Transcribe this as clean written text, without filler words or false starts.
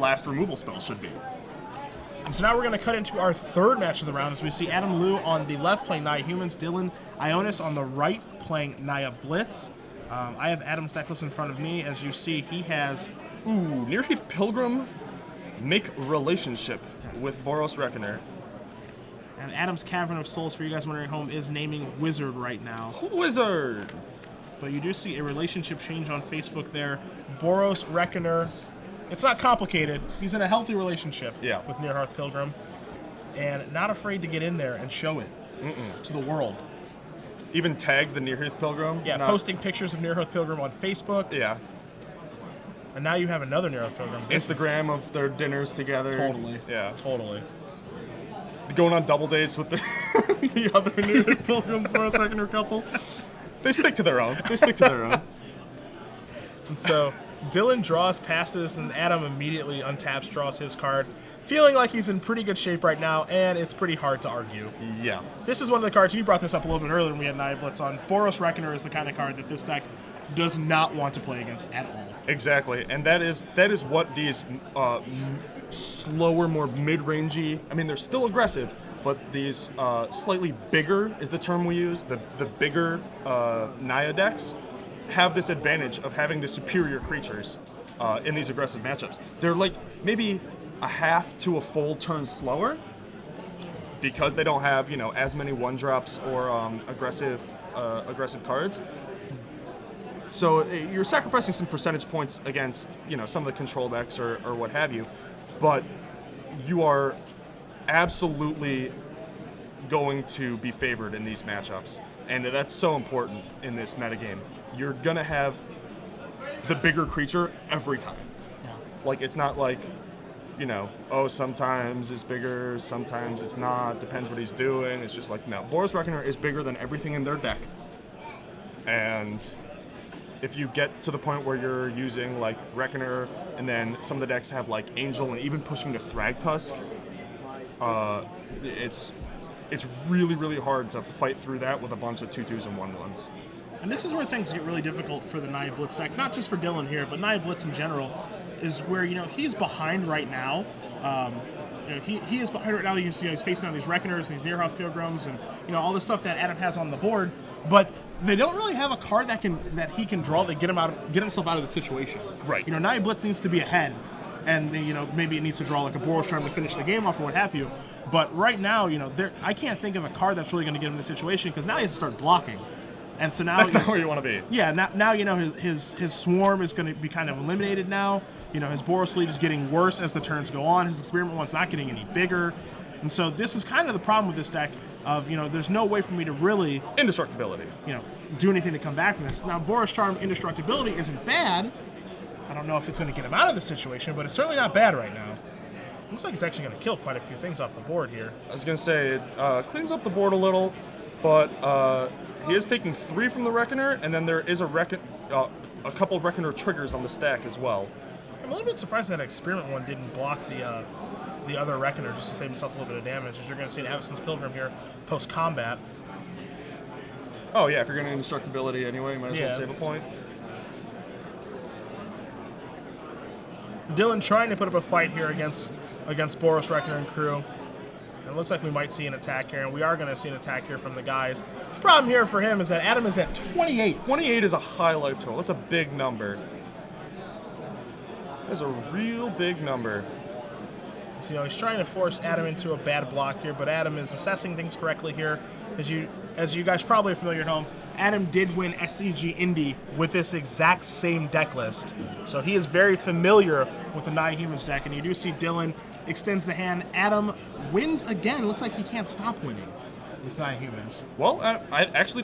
last removal spells should be. And so now we're going to cut into our third match of the round as we see Adam Liu on the left playing Naya Humans, Dillon Ioanis on the right playing Naya Blitz. I have Adam's deck list in front of me. As you see, he has... Ooh, Nearheath Pilgrim, make relationship with Boros Reckoner. And Adam's Cavern of Souls, for you guys wondering at home, is naming Wizard right now. Wizard! But you do see a relationship change on Facebook there. Boros Reckoner, it's not complicated. He's in a healthy relationship with Nearheath Pilgrim. And not afraid to get in there and show it to the world. Even tags the Nearheath Pilgrim? Yeah, posting pictures of Nearheath Pilgrim on Facebook. Yeah. And now you have another Nearheath Pilgrim. Instagram of their dinners together. Totally. Yeah. Totally. Going on double dates with the, the other Nearheath Pilgrim Boros Reckoner couple. They stick to their own. They stick to their own. And so Dillon draws, passes, and Adam immediately untaps, draws his card, feeling like he's in pretty good shape right now, and it's pretty hard to argue. Yeah. This is one of the cards, you brought this up a little bit earlier when we had Naya Blitz on. Boros Reckoner is the kind of card that this deck does not want to play against at all. Exactly, and that is what these slower, more mid-rangey, I mean, they're still aggressive, but these slightly bigger is the term we use, the bigger Naya decks have this advantage of having the superior creatures in these aggressive matchups. They're like maybe a half to a full turn slower because they don't have, you know, as many one-drops or aggressive cards. So you're sacrificing some percentage points against, you know, some of the control decks or what have you, but you are absolutely going to be favored in these matchups, and that's so important in this metagame. You're gonna have the bigger creature every time. Yeah. Like, it's not like, you know, oh, sometimes it's bigger, sometimes it's not, depends what he's doing. It's just like, no, Boros Reckoner is bigger than everything in their deck, and if you get to the point where you're using like Reckoner, and then some of the decks have like Angel and even pushing to Thragtusk, it's really, really hard to fight through that with a bunch of 2/2s and 1/1s. And this is where things get really difficult for the Naya Blitz deck, not just for Dillon here, but Naya Blitz in general, is where, you know, he's behind right now. You know, he is behind right now. He's facing all these Reckoners and these Nearheath Pilgrims and, you know, all the stuff that Adam has on the board, but they don't really have a card that he can draw that get himself out of the situation. Right. You know, Naya Blitz needs to be ahead, and you know, maybe it needs to draw like a Boros Charm to finish the game off or what have you. But right now, you know, I can't think of a card that's really going to get him in the situation because now he has to start blocking, and so now that's not where you want to be. Yeah. Now you know his swarm is going to be kind of eliminated now. You know, his Boros lead is getting worse as the turns go on. His experiment one's not getting any bigger, and so this is kind of the problem with this deck. Of, you know, there's no way for me to really indestructibility, you know, do anything to come back from this. Now, Boros Charm indestructibility isn't bad. I don't know if it's going to get him out of the situation, but it's certainly not bad right now. Looks like it's actually going to kill quite a few things off the board here. I was going to say, it cleans up the board a little, but he is taking 3 from the Reckoner, and then there is a couple Reckoner triggers on the stack as well. I'm a little bit surprised that experiment one didn't block the other Reckoner just to save himself a little bit of damage, as you're going to see an Avacyn's Pilgrim here post-combat. Oh yeah, if you're going to indestructibility anyway, you might as well save a point. Dillon trying to put up a fight here against Boros Reckoner and crew. It looks like we might see an attack here, and we are going to see an attack here from the guys. Problem here for him is that Adam is at 28. 28 is a high life total. That's a big number. That's a real big number. So, you know, he's trying to force Adam into a bad block here, but Adam is assessing things correctly here. As you guys probably are familiar at home, Adam did win SCG Indy with this exact same deck list. So he is very familiar with the Naya Humans deck, and you do see Dillon extends the hand. Adam wins again. Looks like he can't stop winning with Naya Humans. Well, I actually